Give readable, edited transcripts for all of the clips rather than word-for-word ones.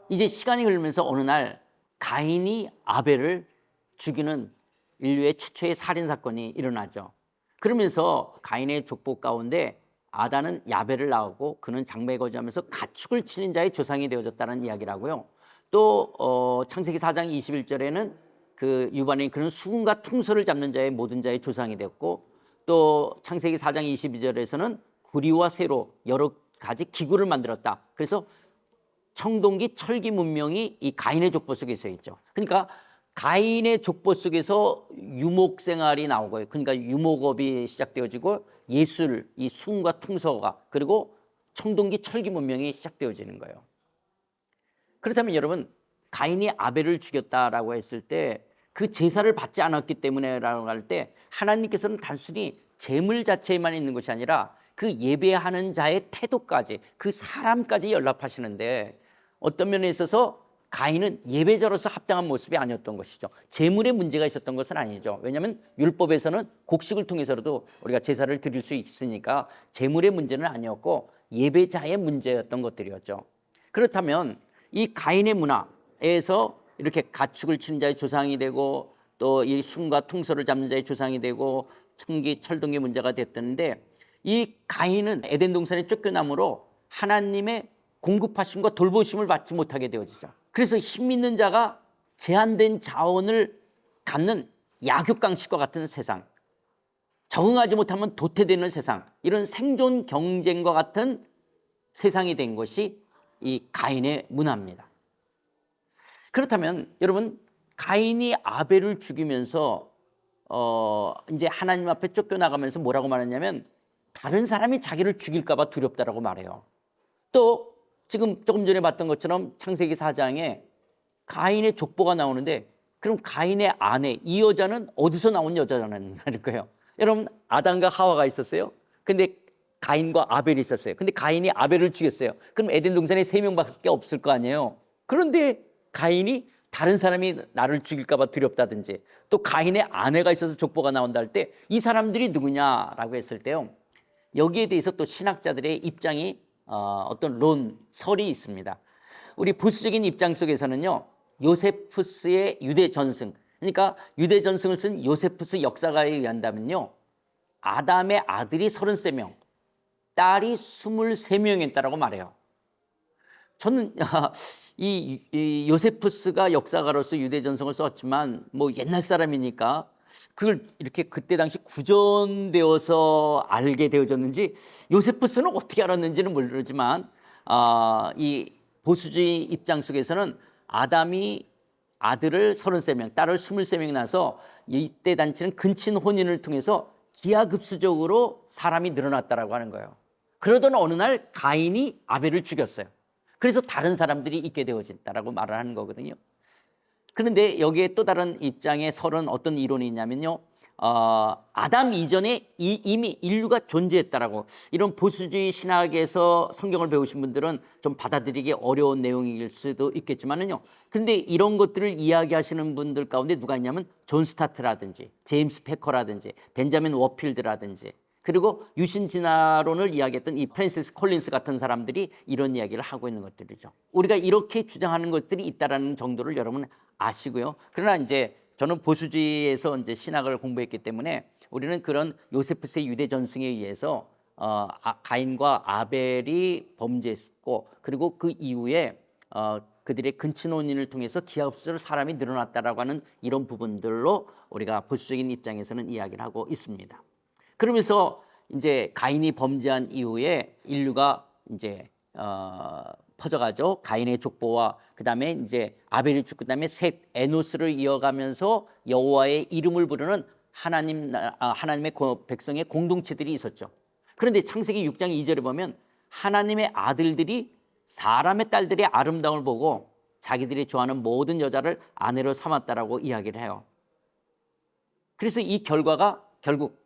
이제 시간이 흐르면서 어느 날 가인이 아벨을 죽이는 인류의 최초의 살인 사건이 일어나죠. 그러면서 가인의 족보 가운데 아다는 야벨을 낳았고 그는 장래에 거주하면서 가축을 치는 자의 조상이 되어졌다는 이야기를 하고요. 또 창세기 4장 21절에는 그 유반인 그는 수금과 퉁소를 잡는 자의 모든 자의 조상이 되었고, 또 창세기 4장 22절에서는 구리와 새로 여러 가지 기구를 만들었다. 그래서 청동기, 철기 문명이 이 가인의 족보 속에 서 있죠. 그러니까 가인의 족보 속에서 유목 생활이 나오고요. 그러니까 유목업이 시작되어지고 예술, 이 수금과 퉁소가, 그리고 청동기, 철기 문명이 시작되어지는 거예요. 그렇다면 여러분, 가인이 아벨을 죽였다라고 했을 때 그 제사를 받지 않았기 때문에라고 할 때 하나님께서는 단순히 제물 자체에만 있는 것이 아니라 그 예배하는 자의 태도까지, 그 사람까지 연락하시는데, 어떤 면에 있어서 가인은 예배자로서 합당한 모습이 아니었던 것이죠. 제물에 문제가 있었던 것은 아니죠. 왜냐하면 율법에서는 곡식을 통해서라도 우리가 제사를 드릴 수 있으니까 제물의 문제는 아니었고 예배자의 문제였던 것들이었죠. 그렇다면 이 가인의 문화에서 이렇게 가축을 치는 자의 조상이 되고, 또 이 숭과 퉁소를 잡는 자의 조상이 되고, 청기, 철동기 문제가 됐던데, 이 가인은 에덴 동산에 쫓겨남으로 하나님의 공급하심과 돌보심을 받지 못하게 되어지죠. 그래서 힘 있는 자가 제한된 자원을 갖는 약육강식과 같은 세상, 적응하지 못하면 도태되는 세상, 이런 생존 경쟁과 같은 세상이 된 것이 이 가인의 문화입니다. 그렇다면 여러분, 가인이 아벨을 죽이면서 이제 하나님 앞에 쫓겨나가면서 뭐라고 말했냐면, 다른 사람이 자기를 죽일까 봐 두렵다라고 말해요. 또 지금 조금 전에 봤던 것처럼 창세기 4장에 가인의 족보가 나오는데, 그럼 가인의 아내, 이 여자는 어디서 나온 여자라는 거예요? 여러분, 아담과 하와가 있었어요. 근데 가인과 아벨이 있었어요. 근데 가인이 아벨을 죽였어요. 그럼 에덴 동산에 3명밖에 없을 거 아니에요. 그런데 가인이 다른 사람이 나를 죽일까 봐 두렵다든지, 또 가인의 아내가 있어서 족보가 나온다 할 때 이 사람들이 누구냐라고 했을 때요, 여기에 대해서 또 신학자들의 입장이 어떤 설이 있습니다. 우리 보수적인 입장 속에서는요, 요세푸스의 유대 전승, 그러니까 유대 전승을 쓴 요세푸스 역사가에 의한다면요, 아담의 아들이 33명, 딸이 23명이었다라고 말해요. 저는 이 요세푸스가 역사가로서 유대 전승을 썼지만 뭐 옛날 사람이니까 그걸 이렇게 그때 당시 구전되어서 알게 되어졌는지, 요세푸스는 어떻게 알았는지는 모르지만 이 보수주의 입장 속에서는 아담이 아들을 33명, 딸을 23명 낳아서 이때 단체는 근친 혼인을 통해서 기하급수적으로 사람이 늘어났다라고 하는 거예요. 그러던 어느 날 가인이 아벨을 죽였어요. 그래서 다른 사람들이 있게 되어졌다라고 말을 하는 거거든요. 그런데 여기에 또 다른 입장의 설은 어떤 이론이 있냐면요, 아담 이전에 이미 인류가 존재했다라고, 이런 보수주의 신학에서 성경을 배우신 분들은 좀 받아들이기 어려운 내용일 수도 있겠지만은요, 근데 이런 것들을 이야기하시는 분들 가운데 누가 있냐면 존 스타트라든지 제임스 패커라든지 벤자민 워필드라든지, 그리고 유신진화론을 이야기했던 이 프랜시스 콜린스 같은 사람들이 이런 이야기를 하고 있는 것들이죠. 우리가 이렇게 주장하는 것들이 있다라는 정도를 여러분 아시고요. 그러나 이제 저는 보수주의에서 이제 신학을 공부했기 때문에 우리는 그런 요세푸스의 유대 전승에 의해서 가인과 아벨이 범죄했고, 그리고 그 이후에 그들의 근친혼인을 통해서 기하급수로 사람이 늘어났다라고 하는 이런 부분들로 우리가 보수적인 입장에서는 이야기를 하고 있습니다. 그러면서 이제 가인이 범죄한 이후에 인류가 이제 퍼져가죠. 가인의 족보와 그다음에 이제 아벨이 죽고 그다음에 셋, 에노스를 이어가면서 여호와의 이름을 부르는 하나님의 백성의 공동체들이 있었죠. 그런데 창세기 6장 2절에 보면 하나님의 아들들이 사람의 딸들의 아름다움을 보고 자기들이 좋아하는 모든 여자를 아내로 삼았다라고 이야기를 해요. 그래서 이 결과가 결국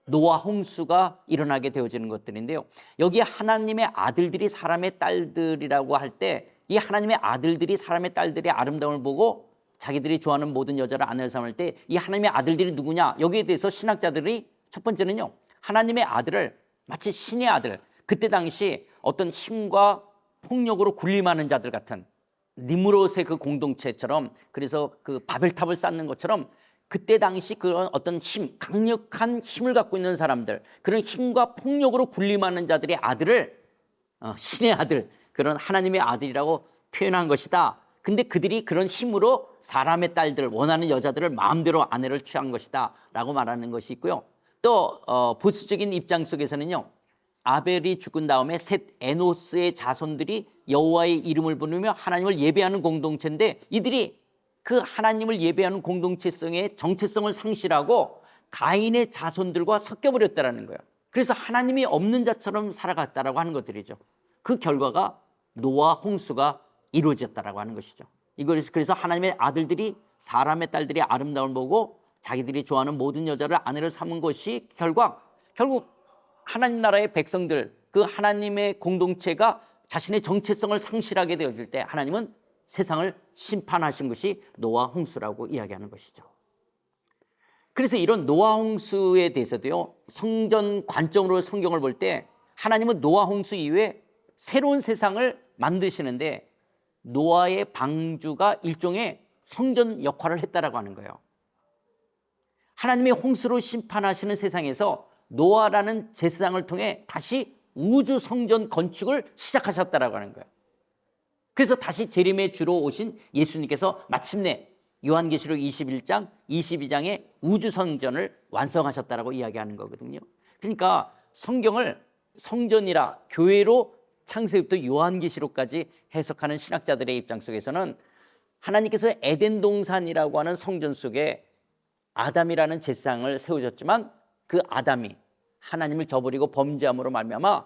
노아 홍수가 일어나게 되어지는 것들인데요, 여기에 하나님의 아들들이 사람의 딸들이라고 할 때 이 하나님의 아들들이 사람의 딸들의 아름다움을 보고 자기들이 좋아하는 모든 여자를 아내로 삼을 때 이 하나님의 아들들이 누구냐, 여기에 대해서 신학자들이 첫 번째는요, 하나님의 아들을 마치 신의 아들, 그때 당시 어떤 힘과 폭력으로 군림하는 자들 같은, 니무롯의 그 공동체처럼, 그래서 그 바벨탑을 쌓는 것처럼 그때 당시 그런 어떤 힘, 강력한 힘을 갖고 있는 사람들, 그런 힘과 폭력으로 군림하는 자들의 아들을 신의 아들, 그런 하나님의 아들이라고 표현한 것이다. 근데 그들이 그런 힘으로 사람의 딸들, 원하는 여자들을 마음대로 아내를 취한 것이다 라고 말하는 것이 있고요. 또 보수적인 입장 속에서는요, 아벨이 죽은 다음에 셋 에노스의 자손들이 여호와의 이름을 부르며 하나님을 예배하는 공동체인데, 이들이 그 하나님을 예배하는 공동체성의 정체성을 상실하고 가인의 자손들과 섞여버렸다는 거예요. 그래서 하나님이 없는 자처럼 살아갔다라고 하는 것들이죠. 그 결과가 노아 홍수가 이루어졌다라고 하는 것이죠. 그래서 하나님의 아들들이 사람의 딸들의 아름다움을 보고 자기들이 좋아하는 모든 여자를 아내를 삼은 것이 결국 하나님 나라의 백성들, 그 하나님의 공동체가 자신의 정체성을 상실하게 되어질 때 하나님은 세상을 심판하신 것이 노아 홍수라고 이야기하는 것이죠. 그래서 이런 노아 홍수에 대해서도요, 성전 관점으로 성경을 볼 때 하나님은 노아 홍수 이후에 새로운 세상을 만드시는데 노아의 방주가 일종의 성전 역할을 했다라고 하는 거예요. 하나님의 홍수로 심판하시는 세상에서 노아라는 제사장을 통해 다시 우주 성전 건축을 시작하셨다라고 하는 거예요. 그래서 다시 재림의 주로 오신 예수님께서 마침내 요한계시록 21장, 22장에 우주 성전을 완성하셨다라고 이야기하는 거거든요. 그러니까 성경을 성전이라 교회로 창세기부터 요한계시록까지 해석하는 신학자들의 입장 속에서는 하나님께서 에덴 동산이라고 하는 성전 속에 아담이라는 제사장을 세우셨지만 그 아담이 하나님을 저버리고 범죄함으로 말미암아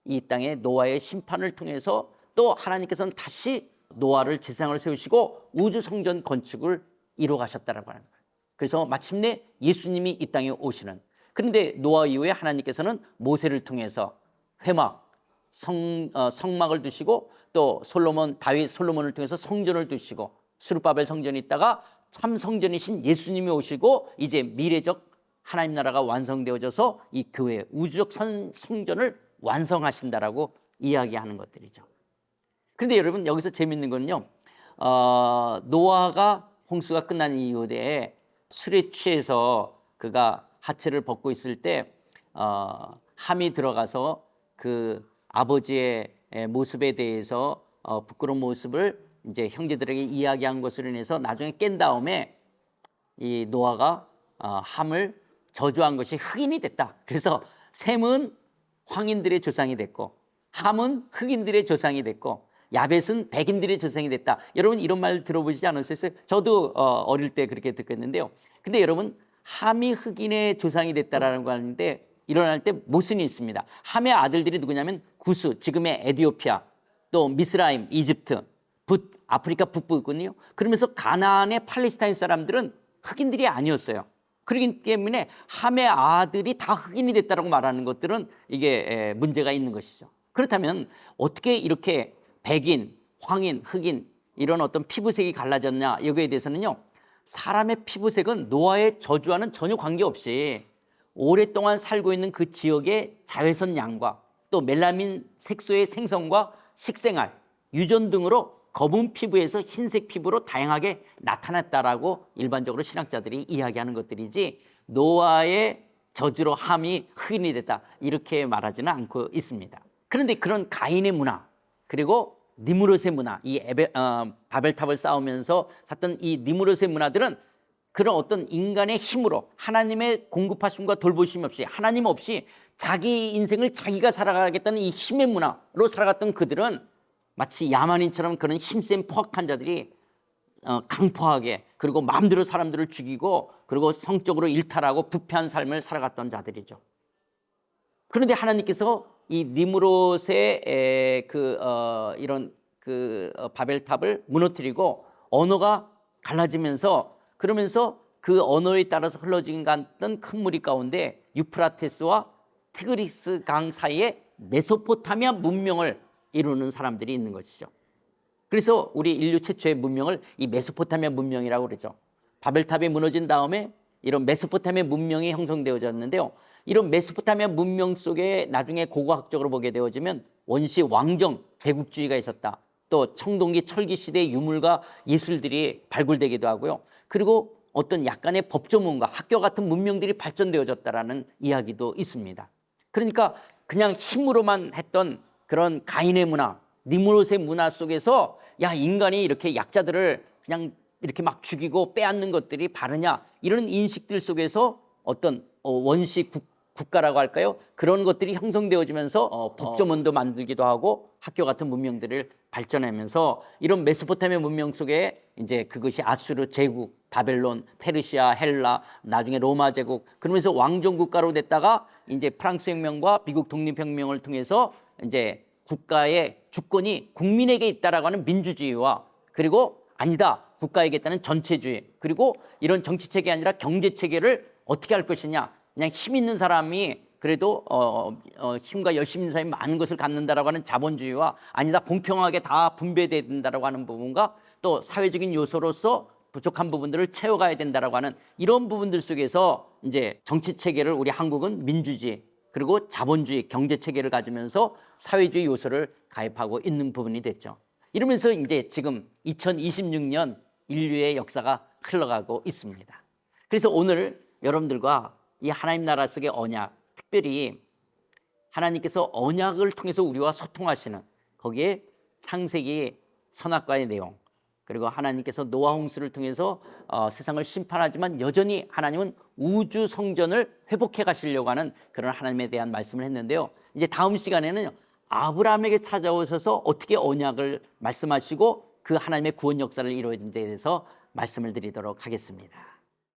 이 땅에 노아의 심판을 통해서 또 하나님께서는 다시 노아를 제사장을 세우시고 우주 성전 건축을 이루어가셨다라고 하는 거예요. 그래서 마침내 예수님이 이 땅에 오시는, 그런데 노아 이후에 하나님께서는 모세를 통해서 회막, 성막을 두시고 또 다윗 솔로몬을 통해서 성전을 두시고 수르바벨 성전이 있다가 참 성전이신 예수님이 오시고 이제 미래적 하나님 나라가 완성되어져서 이 교회 우주적 성전을 완성하신다라고 이야기하는 것들이죠. 그런데 여러분 여기서 재밌는 거는요, 노아가 홍수가 끝난 이후에 술에 취해서 그가 하체를 벗고 있을 때 함이 들어가서 그 아버지의 모습에 대해서 부끄러운 모습을 이제 형제들에게 이야기한 것으로 인해서 나중에 깬 다음에 이 노아가 함을 저주한 것이 흑인이 됐다. 그래서 셈은 황인들의 조상이 됐고 함은 흑인들의 조상이 됐고 야벳은 백인들의 조상이 됐다. 여러분 이런 말 들어보시지 않으셨어요? 저도 어릴 때 그렇게 듣겠는데요. 근데 여러분 함이 흑인의 조상이 됐다라는 거 하는데 일어날 때 모순이 있습니다. 함의 아들들이 누구냐면 구스, 지금의 에디오피아, 또 미스라임, 이집트, 아프리카 북부군요. 그러면서 가나안의 팔레스타인 사람들은 흑인들이 아니었어요. 그렇기 때문에 함의 아들이 다 흑인이 됐다고 말하는 것들은 이게 문제가 있는 것이죠. 그렇다면 어떻게 이렇게 백인, 황인, 흑인 이런 어떤 피부색이 갈라졌냐, 여기에 대해서는요, 사람의 피부색은 노아의 저주와는 전혀 관계없이 오랫동안 살고 있는 그 지역의 자외선 양과 또 멜라닌 색소의 생성과 식생활, 유전 등으로 검은 피부에서 흰색 피부로 다양하게 나타났다라고 일반적으로 신학자들이 이야기하는 것들이지, 노아의 저주로 함이 흑인이 됐다 이렇게 말하지는 않고 있습니다. 그런데 그런 가인의 문화, 그리고 니무롯의 문화, 이 바벨탑을 쌓으면서 샀던 이 니무롯의 문화들은 그런 어떤 인간의 힘으로, 하나님의 공급하심과 돌보심 없이, 하나님 없이 자기 인생을 자기가 살아가겠다는 이 힘의 문화로 살아갔던 그들은 마치 야만인처럼 그런 힘센 포악한 자들이 강포하게, 그리고 마음대로 사람들을 죽이고 그리고 성적으로 일탈하고 부패한 삶을 살아갔던 자들이죠. 그런데 하나님께서 이 니무롯의 이런 바벨탑을 무너뜨리고 언어가 갈라지면서, 그러면서 그 언어에 따라서 흘러지긴 갔던 큰 무리 가운데 유프라테스와 티그리스 강 사이에 메소포타미아 문명을 이루는 사람들이 있는 것이죠. 그래서 우리 인류 최초의 문명을 이 메소포타미아 문명이라고 그러죠. 바벨탑이 무너진 다음에 이런 메소포타미아 문명이 형성되어졌는데요. 이런 메소포타미아 문명 속에 나중에 고고학적으로 보게 되어지면 원시 왕정 제국주의가 있었다. 또 청동기 철기 시대의 유물과 예술들이 발굴되기도 하고요. 그리고 어떤 약간의 법조문과 학교 같은 문명들이 발전되어졌다라는 이야기도 있습니다. 그러니까 그냥 힘으로만 했던 그런 가인의 문화, 니므롯의 문화 속에서 야, 인간이 이렇게 약자들을 그냥 이렇게 막 죽이고 빼앗는 것들이 바르냐, 이런 인식들 속에서 어떤 원시 국가라고 할까요? 그런 것들이 형성되어지면서 법조문도 만들기도 하고 학교 같은 문명들을 발전하면서 이런 메소포타미아 문명 속에 이제 그것이 아수르 제국, 바벨론, 페르시아, 헬라, 나중에 로마 제국, 그러면서 왕정 국가로 됐다가 이제 프랑스 혁명과 미국 독립혁명을 통해서 이제 국가의 주권이 국민에게 있다라고 하는 민주주의와, 그리고 아니다, 국가에게 있다는 전체주의, 그리고 이런 정치 체계 아니라 경제 체계를 어떻게 할 것이냐, 그냥 힘 있는 사람이 그래도 힘과 열심 있는 사람이 많은 것을 갖는다라고 하는 자본주의와, 아니다, 공평하게 다 분배돼야 된다라고 하는 부분과, 또 사회적인 요소로서 부족한 부분들을 채워가야 된다라고 하는 이런 부분들 속에서 이제 정치 체계를, 우리 한국은 민주주의 그리고 자본주의 경제 체계를 가지면서 사회주의 요소를 가입하고 있는 부분이 됐죠. 이러면서 이제 지금 2026년 인류의 역사가 흘러가고 있습니다. 그래서 오늘 여러분들과 이 하나님 나라 속의 언약, 특별히 하나님께서 언약을 통해서 우리와 소통하시는, 거기에 창세기 선악과의 내용, 그리고 하나님께서 노아 홍수를 통해서 세상을 심판하지만 여전히 하나님은 우주 성전을 회복해 가시려고 하는 그런 하나님에 대한 말씀을 했는데요. 이제 다음 시간에는 아브라함에게 찾아오셔서 어떻게 언약을 말씀하시고 그 하나님의 구원 역사를 이루어진 데에 대해서 말씀을 드리도록 하겠습니다.